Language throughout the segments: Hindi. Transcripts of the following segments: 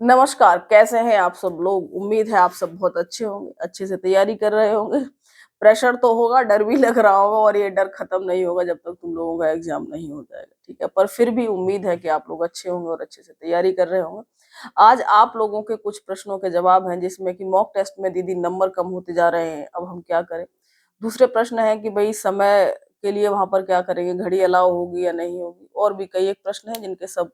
नमस्कार, कैसे हैं आप सब लोग? उम्मीद है आप सब बहुत अच्छे होंगे, अच्छे से तैयारी कर रहे होंगे। प्रेशर तो होगा, डर भी लग रहा होगा और ये डर खत्म नहीं होगा जब तक तुम लोगों का एग्ज़ाम नहीं हो जाएगा, ठीक है? पर फिर भी उम्मीद है कि आप लोग अच्छे होंगे और अच्छे से तैयारी कर रहे होंगे। आज आप लोगों के कुछ प्रश्नों के जवाब हैं जिसमें कि मॉक टेस्ट में दीदी नंबर कम होते जा रहे हैं, अब हम क्या करें? दूसरे प्रश्न है कि भई समय के लिए वहाँ पर क्या करेंगे? घड़ी अलाउ होगी या नहीं होगी? और भी कई एक प्रश्न हैं जिनके सब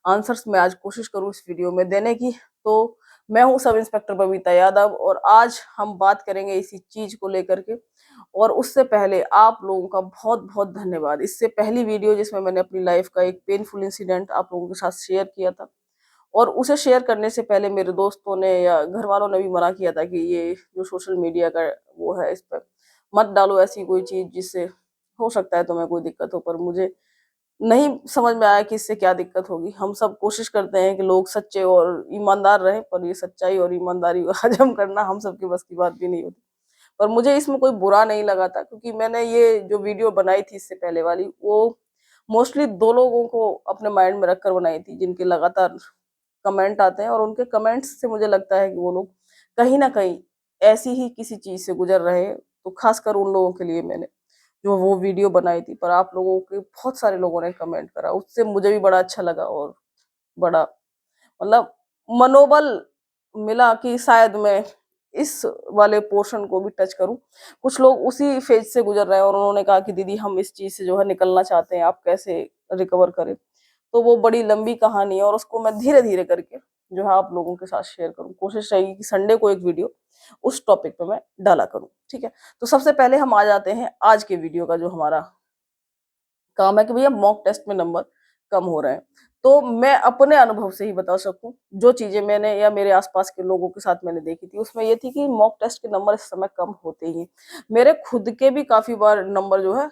आंसर्स मैं आज कोशिश करूँ इस वीडियो में देने की। तो मैं हूँ सब इंस्पेक्टर बबीता यादव और आज हम बात करेंगे इसी चीज़ को लेकर के। और उससे पहले आप लोगों का बहुत-बहुत धन्यवाद। इससे पहली वीडियो जिसमें मैंने अपनी लाइफ़ का एक पेनफुल इंसिडेंट आप लोगों के साथ शेयर किया था और उसे शेयर करने से पहले मेरे दोस्तों ने या घरवालों ने भी मना किया था कि ये जो सोशल मीडिया का वो है इस पे मत डालो ऐसी कोई चीज़ जिससे हो सकता है तुम्हें कोई दिक्कत हो। पर मुझे नहीं समझ में आया कि इससे क्या दिक्कत होगी। हम सब कोशिश करते हैं कि लोग सच्चे और ईमानदार रहें, पर ये सच्चाई और ईमानदारी को हजम करना हम सब के बस की बात भी नहीं होती। पर मुझे इसमें कोई बुरा नहीं लगा था क्योंकि मैंने ये जो वीडियो बनाई थी इससे पहले वाली, वो मोस्टली 2 लोगों को अपने माइंड में रखकर बनाई थी, जिनके लगातार कमेंट आते हैं और उनके कमेंट्स से मुझे लगता है कि वो लोग कहीं न कहीं ऐसी ही किसी चीज़ से गुज़र रहे हैं। तो ख़ासकर उन लोगों के लिए मैंने जो वो वीडियो बनाई थी, पर आप लोगों के बहुत सारे लोगों ने कमेंट करा, उससे मुझे भी बड़ा अच्छा लगा और बड़ा मतलब मनोबल मिला कि शायद मैं इस वाले पोर्शन को भी टच करूँ। कुछ लोग उसी फेज़ से गुज़र रहे हैं और उन्होंने कहा कि दीदी हम इस चीज़ से जो है निकलना चाहते हैं, आप कैसे रिकवर करें? तो वो बड़ी लंबी कहानी है और उसको मैं धीरे-धीरे करके जो है आप लोगों के साथ शेयर करूँ। कोशिश रहेगी कि संडे को एक वीडियो उस टॉपिक पे मैं डाला करूँ, ठीक है? तो सबसे पहले हम आ जाते हैं आज के वीडियो का जो हमारा काम है कि भैया मॉक टेस्ट में नंबर कम हो रहे हैं। तो मैं अपने अनुभव से ही बता सकूँ, जो चीज़ें मैंने या मेरे आस-पास के लोगों के साथ मैंने देखी थी, उसमें ये थी कि मॉक टेस्ट के नंबर इस समय कम होते ही हैं। मेरे खुद के भी काफ़ी बार नंबर जो है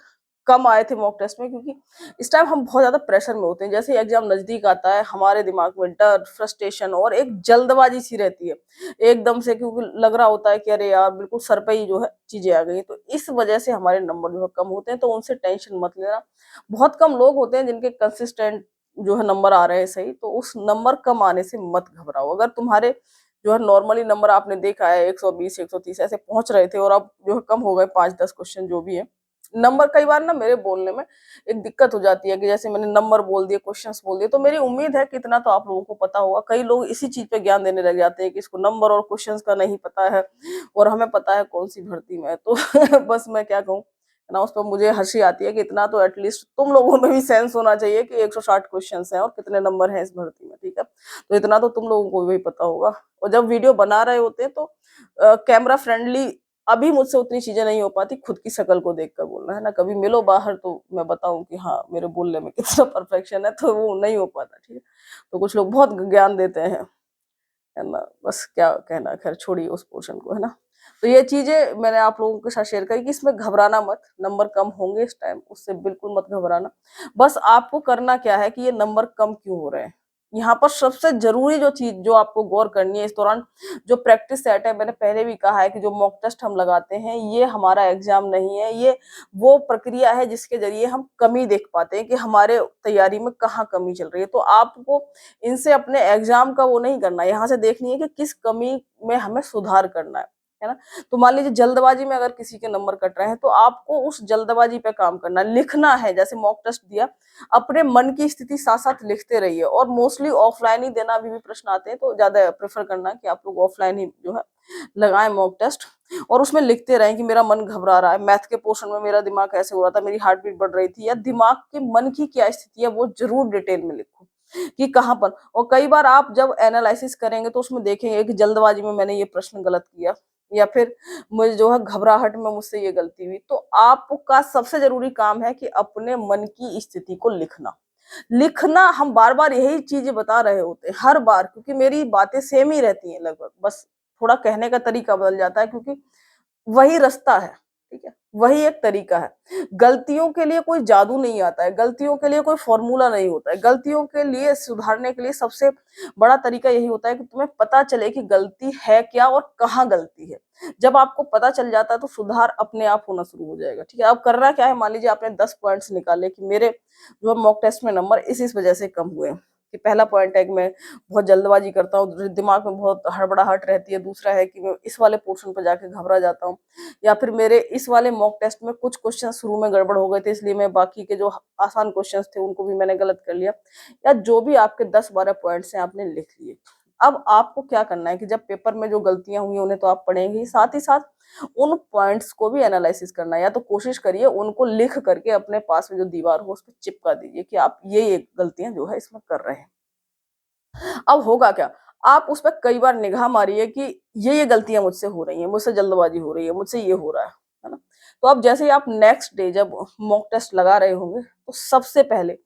कम आए थे मॉक टेस्ट में क्योंकि इस टाइम हम बहुत ज़्यादा प्रेशर में होते हैं। जैसे ही एग्ज़ाम नज़दीक आता है, हमारे दिमाग में डर, फ्रस्ट्रेशन और एक जल्दबाज़ी सी रहती है। एकदम से क्योंकि लग रहा होता है कि अरे यार! बिल्कुल सर पे ही जो है चीज़ें आ गई हैं। तो इस वज़ह से हमारे नंबर जो है कम होते हैं, तो उनसे टेंशन मत लेना। बहुत कम लोग होते हैं जिनके कंसिस्टेंट जो है नंबर आ रहे हैं सही, तो उस नंबर कम आने से मत घबराओ। अगर तुम्हारे जो है नॉर्मली नंबर आपने देखा है 120, 130 ऐसे पहुँच रहे थे और अब जो है कम हो गए 5-10 क्वेश्चन जो भी है। नंबर कई बार ना मेरे बोलने में एक दिक्कत हो जाती है कि जैसे मैंने नंबर बोल दिए, क्वेश्चंस बोल दिए, तो मेरी उम्मीद है कि इतना तो आप लोगों को पता होगा। कई लोग इसी चीज़ पे ज्ञान देने लग जाते हैं कि इसको नंबर और क्वेश्चंस का नहीं पता है और हमें पता है कौन-सी भर्ती में है। तो बस मैं क्या कहूँ ना, उस पर मुझे हँसी आती है कि इतना तो एटलीस्ट तुम लोगों में भी सेंस होना चाहिए कि 160 क्वेश्चंस हैं और कितने नंबर हैं इस भर्ती में, ठीक है? तो इतना तो तुम लोगों को भी पता होगा और जब वीडियो बना रहे होते हैं तो कैमरा फ्रेंडली अभी मुझसे उतनी चीज़ें नहीं हो पाती, खुद की शक्ल को देखकर बोलना, है ना? कभी मिलो बाहर तो मैं बताऊँ कि हाँ, मेरे बोलने में कितना परफेक्शन है, तो वो नहीं हो पाता, ठीक है? तो कुछ लोग बहुत ज्ञान देते हैं। है ना? बस क्या कहना, ख़ैर छोड़िए उस पोर्शन को, है ना? तो ये चीज़ें मैंने आप लोगों के साथ शेयर करी कि इसमें घबराना मत, नंबर कम होंगे इस टाइम, उससे बिल्कुल मत घबराना। बस आपको करना क्या है कि ये नंबर कम क्यों हो रहे हैं? यहाँ पर सबसे ज़रूरी जो चीज़ जो आपको गौर करनी है इस दौरान, जो प्रैक्टिस सेट है, मैंने पहले भी कहा है कि जो मॉक टेस्ट हम लगाते हैं, ये हमारा एग्ज़ाम नहीं है, ये वो प्रक्रिया है जिसके ज़रिए हम कमी देख पाते हैं कि हमारे तैयारी में कहाँ कमी चल रही है। तो आपको इनसे अपने एग्जाम का वो नहीं करना है, यहाँ से देखनी है कि किस कमी में हमें सुधार करना है ना? तो मान लीजिए जल्दबाजी में अगर किसी के नंबर कट रहे हैं तो आपको उस जल्दबाजी पे काम करना है, लिखना है। जैसे मॉक टेस्ट दिया, अपने मन की स्थिति साथ-साथ लिखते रहिए और मोस्टली ऑफलाइन ही देना, अभी भी प्रश्न आते हैं तो ज़्यादा प्रेफ़र करना कि आप लोग ऑफलाइन ही जो है लगाएँ मॉक टेस्ट और उसमें लिखते रहें कि मेरा मन घबरा रहा है, मैथ के पोर्शन में मेरा दिमाग ऐसे हो रहा था, मेरी हार्ट बीट बढ़ रही थी, या दिमाग के मन की क्या स्थिति है वो ज़रूर डिटेल में लिखो। कि कहाँ पर, और कई बार आप जब एनालिसिस करेंगे तो उसमें देखेंगे कि जल्दबाजी में मैंने ये प्रश्न गलत किया या फिर मुझे जो है घबराहट में मुझसे ये गलती हुई। तो आपका सबसे ज़रूरी काम है कि अपने मन की स्थिति को लिखना। लिखना हम बार-बार यही चीज़ें बता रहे होते हैं, हर बार, क्योंकि मेरी बातें सेम ही रहती हैं लगभग, बस थोड़ा कहने का तरीका बदल जाता है क्योंकि वही रास्ता है, ठीक है? वही एक तरीका है। गलतियों के लिए कोई जादू नहीं आता है, गलतियों के लिए कोई फ़ॉर्मूला नहीं होता है। गलतियों के लिए सुधारने के लिए सबसे बड़ा तरीका यही होता है कि तुम्हें पता चले कि गलती है क्या और कहाँ गलती है। जब आपको पता चल जाता है तो सुधार अपने आप होना शुरू हो जाएगा, ठीक है? अब करना क्या है, मान लीजिए आपने 10 पॉइंट्स निकाले कि मेरे जो मॉक टेस्ट में नंबर इस वज़ह से कम हुए। कि पहला पॉइंट है कि मैं बहुत जल्दबाजी करता हूँ, दिमाग में बहुत हड़बड़ाहट रहती है। दूसरा है कि मैं इस वाले पोर्शन पर जाके घबरा जाता हूँ, या फिर मेरे इस वाले मॉक टेस्ट में कुछ क्वेश्चन शुरू में गड़बड़ हो गए थे, इसलिए मैं बाकी के जो आसान क्वेश्चन थे उनको भी मैंने गलत कर लिया, या जो भी आपके 10-12 पॉइंट्स हैं आपने लिख लिए। अब आपको क्या करना है कि जब पेपर में जो गलतियां हुई उन्हें तो आप पढ़ेंगे ही, साथ ही साथ उन पॉइंट्स को भी एनालिसिस करना है, या तो कोशिश करिए उनको लिख करके अपने पास में जो दीवार हो उस पर चिपका दीजिए कि आप ये गलतियां जो है इसमें कर रहे हैं। अब होगा क्या, आप उस पर कई बार निगाह मारिए कि ये गलतियां मुझसे हो रही हैं, मुझसे जल्दबाजी हो रही है, मुझसे ये हो रहा है ना। तो अब जैसे ही आप नेक्स्ट डे जब मॉक टेस्ट लगा रहे होंगे तो सबसे पहले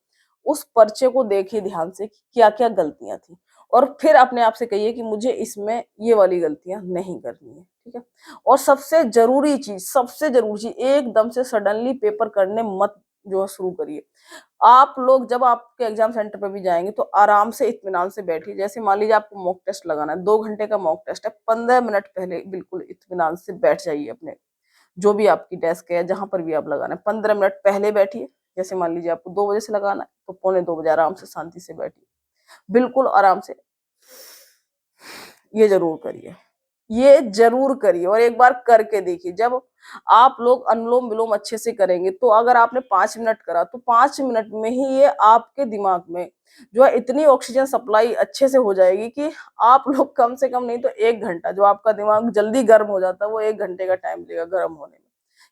उस पर्चे को देखिए ध्यान से कि क्या क्या गलतियां थी, और फिर अपने आप से कहिए कि मुझे इसमें ये वाली गलतियां नहीं करनी है, ठीक है। और सबसे जरूरी चीज, एकदम से सडनली पेपर करने मत जो है शुरू करिए। आप लोग जब आपके एग्जाम सेंटर पे भी जाएंगे तो आराम से इत्मीनान से बैठिए। जैसे मान लीजिए आपको मॉक टेस्ट लगाना है, 2 घंटे का मॉक टेस्ट है, 15 मिनट पहले बिल्कुल इत्मीनान से बैठ जाइए अपने जो भी आपकी डेस्क है जहां पर भी आप लगाना है, 15 मिनट पहले बैठिए। जैसे मान लीजिए आपको 2 बजे से लगाना है तो 1:45 आराम से शांति से बैठिए, बिल्कुल आराम से। ये जरूर करिए, ये जरूर करिए, और एक बार करके देखिए। जब आप लोग अनुलोम विलोम अच्छे से करेंगे तो अगर आपने 5 मिनट करा तो 5 मिनट में ही ये आपके दिमाग में जो है इतनी ऑक्सीजन सप्लाई अच्छे से हो जाएगी कि आप लोग कम से कम नहीं तो 1 घंटा, जो आपका दिमाग जल्दी गर्म हो जाता है वो 1 घंटे का टाइम लेगा गर्म होने में,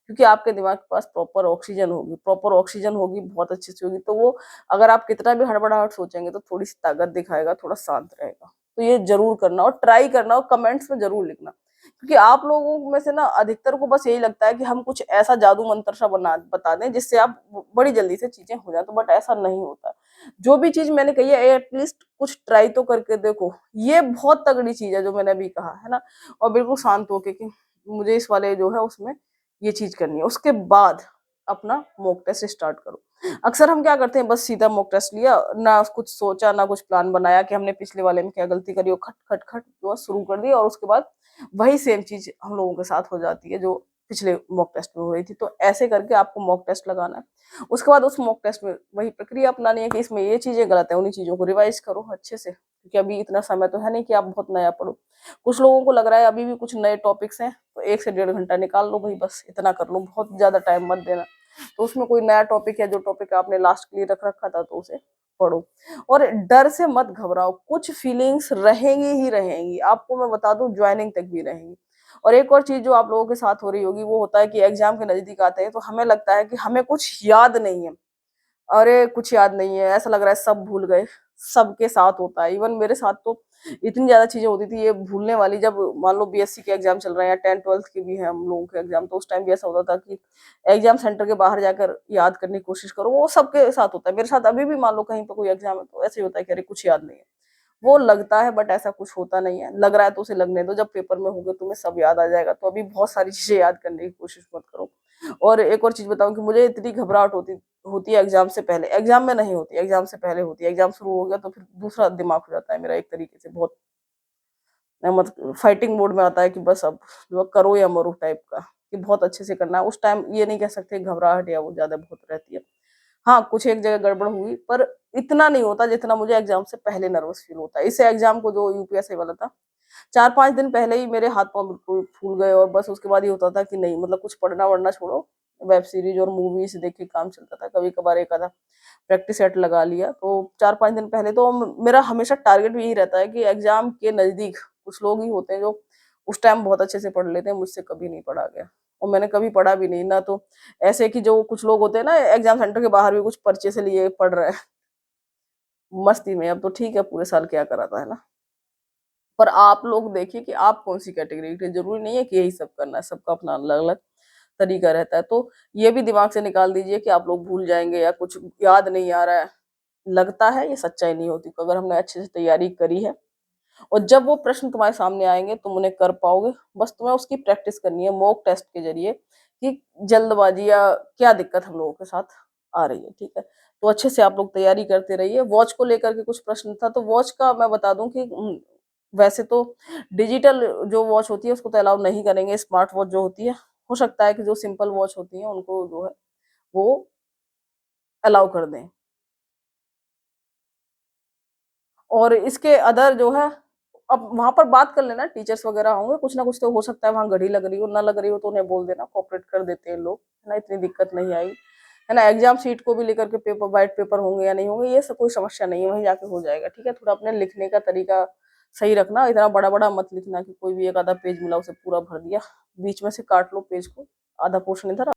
क्योंकि आपके दिमाग के पास प्रॉपर ऑक्सीजन होगी, बहुत अच्छे से होगी। तो वो अगर आप कितना भी हड़बड़ाहट सोचेंगे तो थोड़ी सी ताकत दिखाएगा, थोड़ा शांत रहेगा। तो ये जरूर करना और ट्राई करना, और कमेंट्स में जरूर लिखना, क्योंकि आप लोगों में से ना अधिकतर को बस यही लगता है कि हम कुछ ऐसा जादू मंत्र सा बता दें जिससे आप बड़ी जल्दी से चीजें हो जाए, तो बट ऐसा नहीं होता। जो भी चीज मैंने कही है एटलीस्ट कुछ ट्राई तो करके देखो। ये बहुत तगड़ी चीज है जो मैंने अभी कहा है ना, और बिल्कुल शांत होके कि मुझे इस वाले जो है उसमें ये चीज करनी है, उसके बाद अपना मॉक टेस्ट स्टार्ट करो। अक्सर हम क्या करते हैं, बस सीधा मॉक टेस्ट लिया, ना कुछ सोचा ना कुछ प्लान बनाया कि हमने पिछले वाले में क्या गलती करी, और खट खट खट जो शुरू कर दी, और उसके बाद वही सेम चीज हम लोगों के साथ हो जाती है जो पिछले मॉक टेस्ट में हो रही थी। तो ऐसे करके आपको मॉक टेस्ट लगाना है, उसके बाद उस मॉक टेस्ट में वही प्रक्रिया अपनानी है कि इसमें ये चीजें गलत है, उन्हीं चीजों को रिवाइज करो अच्छे से, क्योंकि अभी इतना समय तो है नहीं कि आप बहुत नया पढ़ो। कुछ लोगों को लग रहा है अभी भी कुछ नए टॉपिक्स हैं तो 1 से 1.5 घंटा निकाल लो भाई, बस इतना कर लो, बहुत ज्यादा टाइम मत देना। तो उसमें कोई नया टॉपिक है, जो टॉपिक आपने लास्ट के लिए रख रखा था तो उसे पढ़ो, और डर से मत घबराओ। कुछ फीलिंग्स रहेंगी ही रहेंगी, आपको मैं बता दूं ज्वाइनिंग तक भी रहेंगी। और एक और चीज जो आप लोगों के साथ हो रही होगी वो होता है कि एग्जाम के नजदीक आते हैं तो हमें लगता है कि हमें कुछ याद नहीं है। अरे कुछ याद नहीं है, ऐसा लग रहा है सब भूल गए। सबके साथ होता है, इवन मेरे साथ तो इतनी ज्यादा चीजें होती थी ये भूलने वाली। जब मान लो बीएससी के एग्जाम चल रहे हैं या 10th 12th के भी हैं हम लोगों के एग्जाम, तो उस टाइम भी ऐसा होता था कि एग्जाम सेंटर के बाहर जाकर याद करने की कोशिश करो। वो सबके साथ होता है, मेरे साथ अभी भी मान लो कहीं पर कोई एग्जाम है तो ऐसे ही होता है कि अरे कुछ याद नहीं है। वो लगता है बट ऐसा कुछ होता नहीं है, लग रहा है तो उसे लगने दो, जब पेपर में होगे तुम्हें सब याद आ जाएगा। तो अभी बहुत सारी चीजें याद करने की कोशिश मत करो। और एक और चीज बताऊं कि मुझे इतनी घबराहट होती होती है एग्जाम से पहले, एग्जाम में नहीं होती, एग्जाम से पहले होती है। एग्जाम शुरू हो गया तो फिर दूसरा दिमाग हो जाता है मेरा, एक तरीके से बहुत मतलब फाइटिंग मोड में आता है कि बस अब जो करो या मरो टाइप का, कि बहुत अच्छे से करना है। उस टाइम ये नहीं कह सकते घबराहट या वो ज्यादा बहुत रहती है। हाँ कुछ एक जगह गड़बड़ हुई पर इतना नहीं होता जितना मुझे एग्जाम से पहले नर्वस फील होता है। इस एग्जाम को जो यूपीएससी वाला था, 4-5 दिन पहले ही मेरे हाथ पांव बिल्कुल फूल गए, और बस उसके बाद ये होता था कि नहीं मतलब कुछ पढ़ना वढ़ना छोड़ो, वेब सीरीज और मूवीज देख के काम चलता था। कभी कभार एक आधा प्रैक्टिस सेट लगा लिया। तो 4-5 दिन पहले तो मेरा हमेशा टारगेट भी यही रहता है कि एग्जाम के नजदीक कुछ लोग ही होते हैं जो उस टाइम बहुत अच्छे से पढ़ लेते हैं, मुझसे कभी नहीं पढ़ा गया और मैंने कभी पढ़ा भी नहीं ना। तो ऐसे कि जो कुछ लोग होते हैं ना एग्जाम सेंटर के बाहर भी कुछ पर्चे से लिए पढ़ रहे हैं मस्ती में, अब तो ठीक है पूरे साल क्या करा था है ना। पर आप लोग देखिए कि आप कौन सी कैटेगरी के, जरूरी नहीं है कि यही सब करना है, सबका अपना अलग अलग तरीका रहता है। तो ये भी दिमाग से निकाल दीजिए कि आप लोग भूल जाएंगे या कुछ याद नहीं आ रहा है, लगता है ये सच्चाई नहीं होती। तो अगर हमने अच्छे से तैयारी करी है और जब वो प्रश्न तुम्हारे सामने आएंगे तुम उन्हें कर पाओगे। बस तुम्हें उसकी प्रैक्टिस करनी है मॉक टेस्ट के जरिए कि जल्दबाजी या क्या दिक्कत हम लोगों के साथ आ रही है, ठीक है। तो अच्छे से आप लोग तैयारी करते रहिए। वॉच को लेकर के कुछ प्रश्न था, तो वॉच का मैं बता दूं कि वैसे तो डिजिटल जो वॉच होती है उसको तो अलाउ नहीं करेंगे, स्मार्ट वॉच जो होती है हो सकता है कि जो सिंपल वॉच होती है उनको जो है वो अलाउ कर दें। और इसके अदर जो है, अब वहां पर बात कर लेना, टीचर्स वगैरह होंगे, कुछ ना कुछ तो हो सकता है, वहां घड़ी लग रही हो ना लग रही हो तो उन्हें बोल देना, कोऑपरेट कर देते हैं लोग, है ना, इतनी दिक्कत नहीं आई, है ना। एग्जाम सीट को भी लेकर के पेपर, वाइट पेपर होंगे या नहीं होंगे, ये सब कोई समस्या नहीं है, वहीं जाके हो जाएगा, ठीक है। थोड़ा अपने लिखने का तरीका सही रखना, इतना बड़ा बड़ा मत लिखना कि कोई भी एक आधा पेज मिला उसे पूरा भर दिया, बीच में से काट लो पेज को, आधा पोर्शन इधर